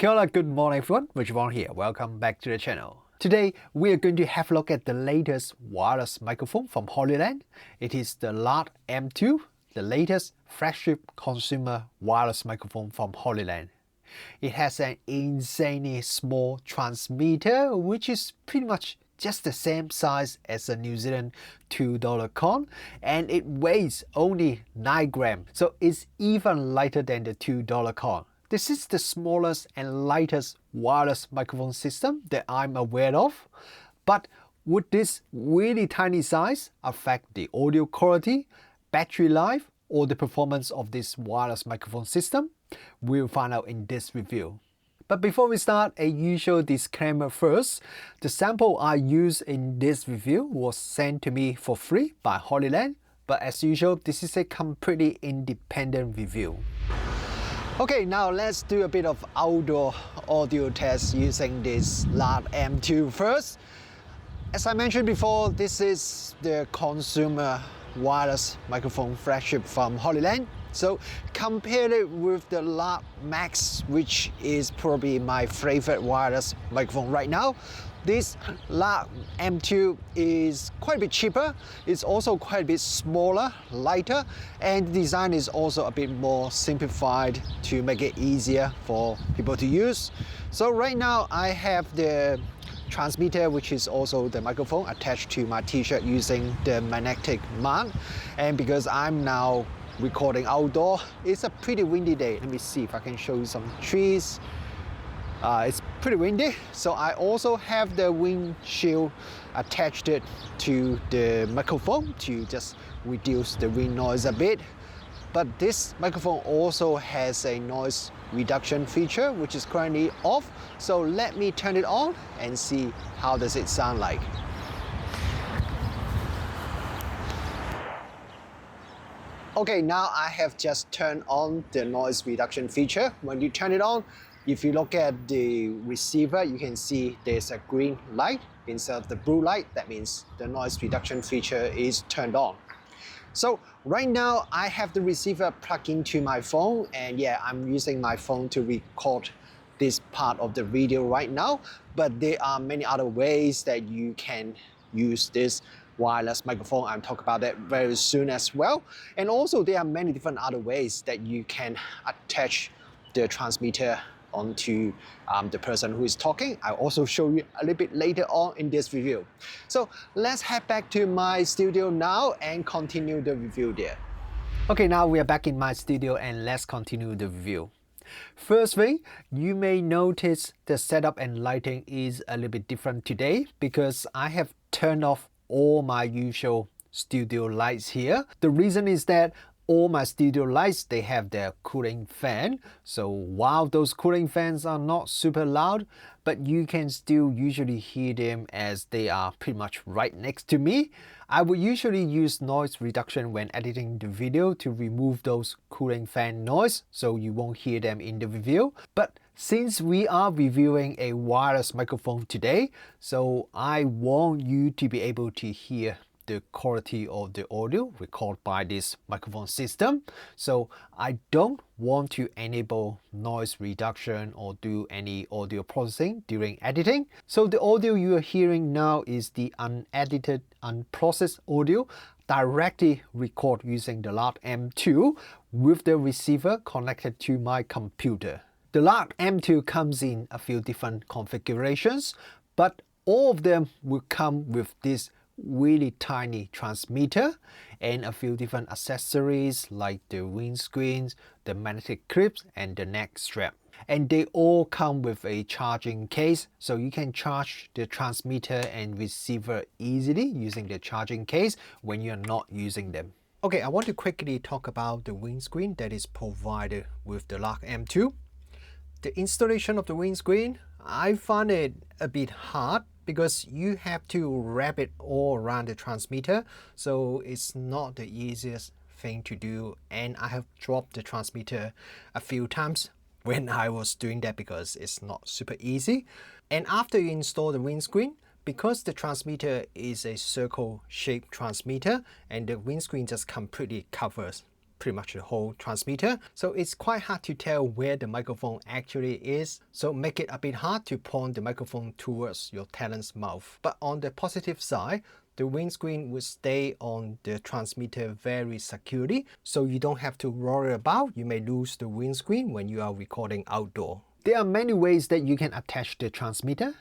Kia ora, good morning everyone, Zeapon here. Welcome back to the channel. Today we are going to have a look at the latest wireless microphone from Hollyland. It is the Lark M2, the latest flagship consumer wireless microphone from Hollyland. It has an insanely small transmitter, which is pretty much just the same size as a New Zealand $2 coin, and it weighs only 9 grams, so it's even lighter than the $2 coin. This is the smallest and lightest wireless microphone system that I'm aware of. But would this really tiny size affect the audio quality, battery life, or the performance of this wireless microphone system? We'll find out in this review. But before we start, a usual disclaimer first. The sample I used in this review was sent to me for free by Hollyland, but as usual, this is a completely independent review. Okay, now let's do a bit of outdoor audio test using this Lark M2 first. As I mentioned before, this is the consumer wireless microphone flagship from Hollyland. So compare it with the Lark Max, which is probably my favorite wireless microphone right now. This Lark M2 is quite a bit cheaper. It's also quite a bit smaller, lighter, and the design is also a bit more simplified to make it easier for people to use. So right now I have the transmitter, which is also the microphone, attached to my t-shirt using the magnetic mount. And because I'm now recording outdoor, it's a pretty windy day. Let me see if I can show you some trees. It's pretty windy, so I also have the windshield attached to the microphone to just reduce the wind noise a bit. But this microphone also has a noise reduction feature, which is currently off. So let me turn it on and see how does it sound like. Okay, now I have just turned on the noise reduction feature. When you turn it on, if you look at the receiver, you can see there's a green light instead of the blue light. That means the noise reduction feature is turned on. So right now I have the receiver plugged into my phone, and yeah, I'm using my phone to record this part of the video right now. But there are many other ways that you can use this wireless microphone. I'll talk about that very soon as well. And also there are many different other ways that you can attach the transmitter onto the person who is talking. I'll also show you a little bit later on in this review. So let's head back to my studio now and continue the review there. Okay, now we are back in my studio and let's continue the review. First thing, you may notice the setup and lighting is a little bit different today because I have turned off all my usual studio lights here. The reason is that all my studio lights, they have their cooling fan. So while those cooling fans are not super loud, but you can still usually hear them as they are pretty much right next to me. I would usually use noise reduction when editing the video to remove those cooling fan noise so you won't hear them in the review. But since we are reviewing a wireless microphone today, so I want you to be able to hear the quality of the audio recorded by this microphone system. So I don't want to enable noise reduction or do any audio processing during editing. So the audio you are hearing now is the unedited, unprocessed audio directly recorded using the Lark M2 with the receiver connected to my computer. The Lark M2 comes in a few different configurations, but all of them will come with this really tiny transmitter and a few different accessories like the windscreens, the magnetic clips, and the neck strap. And they all come with a charging case, so you can charge the transmitter and receiver easily using the charging case when you're not using them. Okay, I want to quickly talk about the windscreen that is provided with the Lark M2. The installation of the windscreen, I find it a bit hard because you have to wrap it all around the transmitter, so it's not the easiest thing to do, and I have dropped the transmitter a few times when I was doing that because it's not super easy. And after you install the windscreen, because the transmitter is a circle shaped transmitter and the windscreen just completely covers pretty much the whole transmitter. So it's quite hard to tell where the microphone actually is. So make it a bit hard to point the microphone towards your talent's mouth. But on the positive side, the windscreen will stay on the transmitter very securely, so you don't have to worry about you may lose the windscreen when you are recording outdoor. There are many ways that you can attach the transmitter.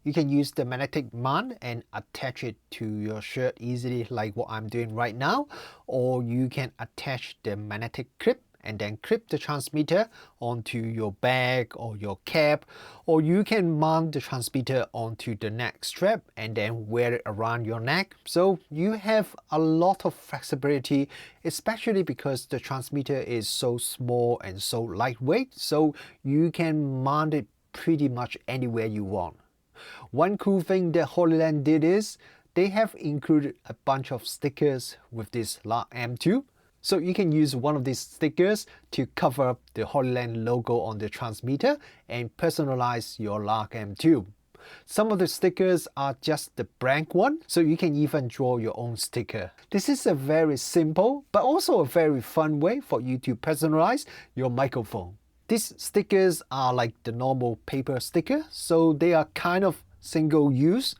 You can use the magnetic mount and attach it to your shirt easily like what I'm doing right now, or you can attach the magnetic clip and then clip the transmitter onto your bag or your cap, or you can mount the transmitter onto the neck strap and then wear it around your neck. So you have a lot of flexibility, especially because the transmitter is so small and so lightweight, so you can mount it pretty much anywhere you want. One cool thing that Hollyland did is they have included a bunch of stickers with this Lark M2. So you can use one of these stickers to cover up the Hollyland logo on the transmitter and personalize your Lark M2. Some of the stickers are just the blank one, so you can even draw your own sticker. This is a very simple but also a very fun way for you to personalize your microphone. These stickers are like the normal paper sticker, so they are kind of single use.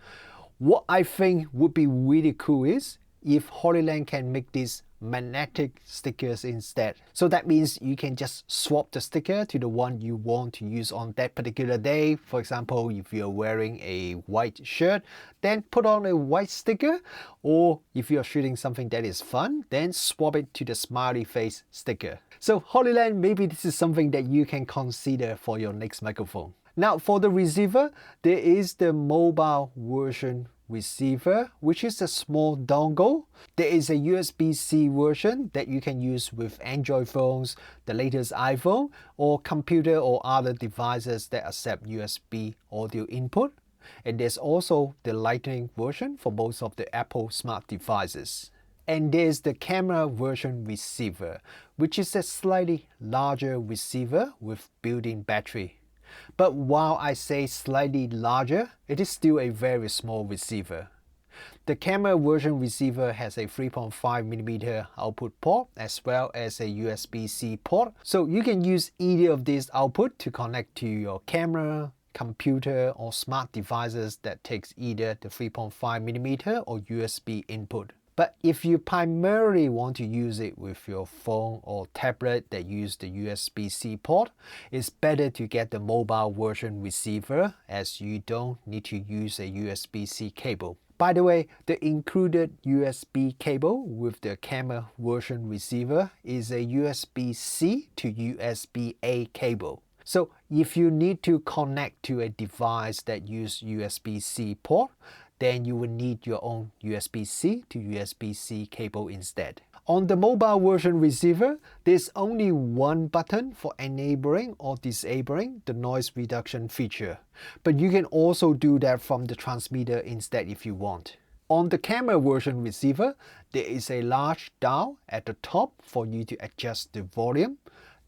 What I think would be really cool is if Hollyland can make these magnetic stickers instead. So that means you can just swap the sticker to the one you want to use on that particular day. For example, if you're wearing a white shirt, then put on a white sticker, or if you're shooting something that is fun, then swap it to the smiley face sticker. So Hollyland, maybe this is something that you can consider for your next microphone. Now for the receiver, there is the mobile version receiver, which is a small dongle. There is a USB-C version that you can use with Android phones, the latest iPhone, or computer or other devices that accept USB audio input. And there's also the Lightning version for most of the Apple smart devices. And there's the camera version receiver, which is a slightly larger receiver with built-in battery. But while I say slightly larger, it is still a very small receiver. The camera version receiver has a 3.5mm output port as well as a USB-C port. So you can use either of these output to connect to your camera, computer or smart devices that takes either the 3.5mm or USB input. But if you primarily want to use it with your phone or tablet that use the USB-C port, it's better to get the mobile version receiver as you don't need to use a USB-C cable. By the way, the included USB cable with the camera version receiver is a USB-C to USB-A cable. So if you need to connect to a device that uses USB-C port, then you will need your own USB-C to USB-C cable instead. On the mobile version receiver, there's only one button for enabling or disabling the noise reduction feature, but you can also do that from the transmitter instead if you want. On the camera version receiver, there is a large dial at the top for you to adjust the volume.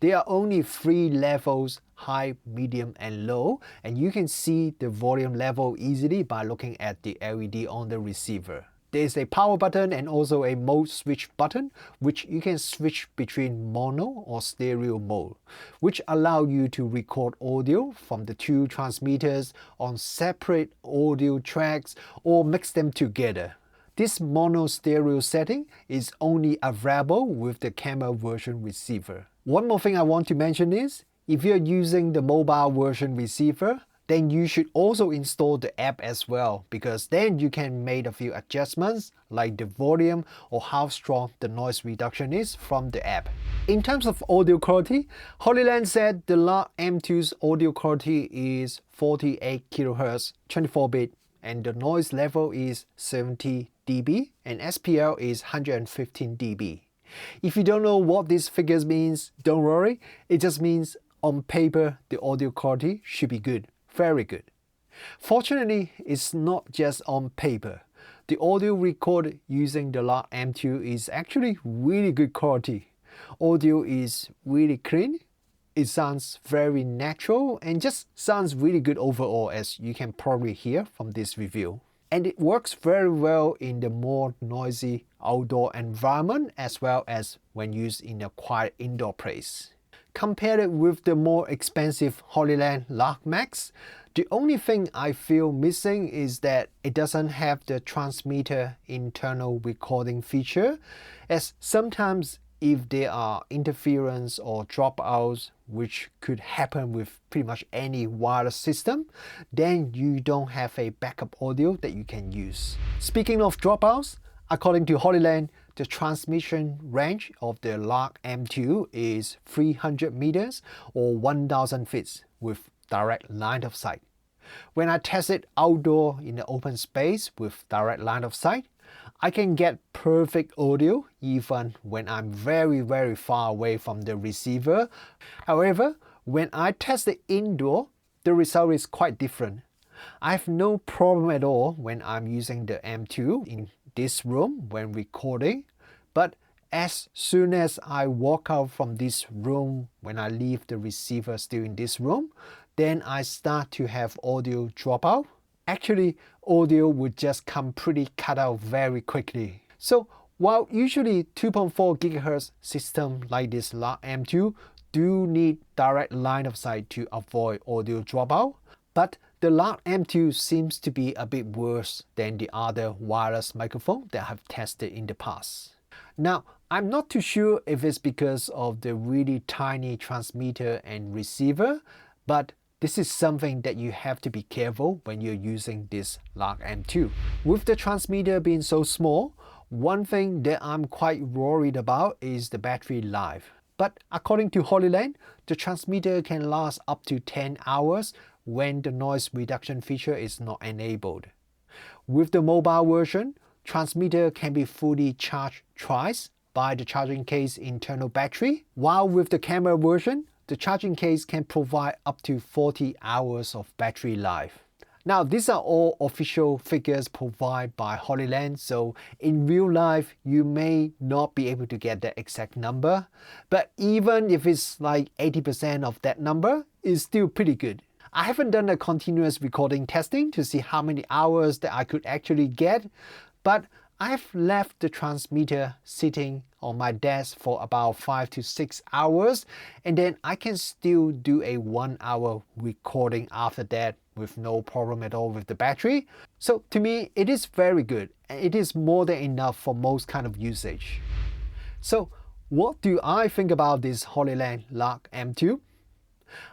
There are only 3 levels, high, medium and low, and you can see the volume level easily by looking at the LED on the receiver. There is a power button and also a mode switch button, which you can switch between mono or stereo mode, which allow you to record audio from the 2 transmitters on separate audio tracks or mix them together. This mono stereo setting is only available with the camera version receiver. One more thing I want to mention is, if you're using the mobile version receiver, then you should also install the app as well, because then you can make a few adjustments like the volume or how strong the noise reduction is from the app. In terms of audio quality, Hollyland said the Lark M2's audio quality is 48 kHz 24-bit and the noise level is 70 dB and SPL is 115 dB. If you don't know what these figures means, don't worry, it just means on paper the audio quality should be good, very good. Fortunately, it's not just on paper. The audio recorded using the Lark M2 is actually really good quality. Audio is really clean, it sounds very natural and just sounds really good overall, as you can probably hear from this review. and it works very well in the more noisy outdoor environment as well as when used in a quiet indoor place. Compared with the more expensive Hollyland Lark Max, the only thing I feel missing is that it doesn't have the transmitter internal recording feature, as sometimes if there are interference or dropouts, which could happen with pretty much any wireless system, then you don't have a backup audio that you can use. Speaking of dropouts, according to Hollyland, the transmission range of the Lark M2 is 300 meters or 1000 feet with direct line of sight. When I test it outdoor in the open space with direct line of sight, I can get perfect audio even when I'm very far away from the receiver. However, when I test it indoor, the result is quite different. I have no problem at all when I'm using the M2 in this room when recording, but as soon as I walk out from this room, when I leave the receiver still in this room, then I start to have audio drop out. Actually, audio would just come pretty cut out very quickly. So while usually 2.4 GHz system like this Lark M2 do need direct line of sight to avoid audio dropout, but the Lark M2 seems to be a bit worse than the other wireless microphone that I've tested in the past. Now, I'm not too sure if it's because of the really tiny transmitter and receiver, but this is something that you have to be careful when you're using this Lark M2. With the transmitter being so small, one thing that I'm quite worried about is the battery life. But according to Hollyland, the transmitter can last up to 10 hours when the noise reduction feature is not enabled. With the mobile version, transmitter can be fully charged twice by the charging case internal battery, while with the camera version, the charging case can provide up to 40 hours of battery life. Now, these are all official figures provided by Hollyland, so in real life, you may not be able to get the exact number, but even if it's like 80% of that number, it's still pretty good. I haven't done a continuous recording testing to see how many hours that I could actually get, but I've left the transmitter sitting on my desk for about 5 to 6 hours, and then I can still do a 1 hour recording after that with no problem at all with the battery. So to me, it is very good, and it is more than enough for most kind of usage. So what do I think about this Hollyland Lark M2?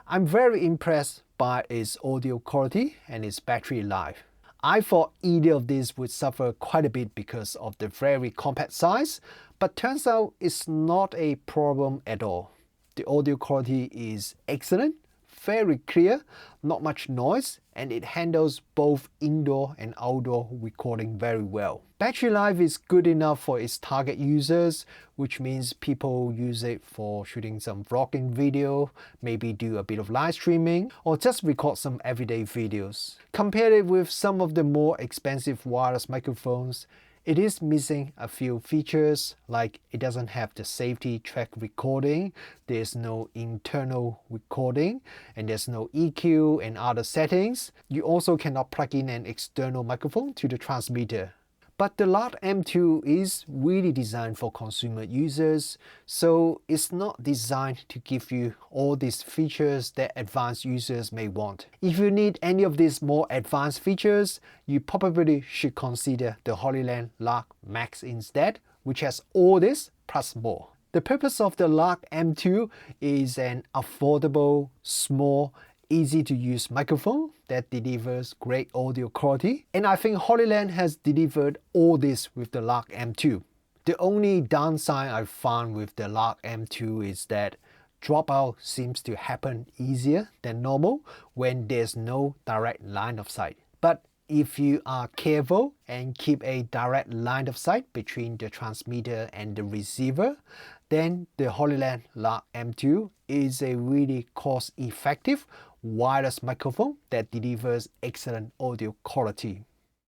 I'm very impressed by its audio quality and its battery life. I thought either of these would suffer quite a bit because of the very compact size, but turns out it's not a problem at all. The audio quality is excellent, very clear, not much noise, and it handles both indoor and outdoor recording very well. Battery life is good enough for its target users, which means people use it for shooting some vlogging video, maybe do a bit of live streaming, or just record some everyday videos. Compared it with some of the more expensive wireless microphones, it is missing a few features, like it doesn't have the safety track recording, there's no internal recording, and there's no EQ and other settings. You also cannot plug in an external microphone to the transmitter. But the Lark M2 is really designed for consumer users, so it's not designed to give you all these features that advanced users may want. If you need any of these more advanced features, you probably should consider the Hollyland Lark Max instead, which has all this plus more. The purpose of the Lark M2 is an affordable, small, easy to use microphone that delivers great audio quality, and I think Hollyland has delivered all this with the Lark M2. The only downside I found with the Lark M2 is that dropout seems to happen easier than normal when there's no direct line of sight. But if you are careful and keep a direct line of sight between the transmitter and the receiver, then the Hollyland Lark M2 is a really cost-effective wireless microphone that delivers excellent audio quality.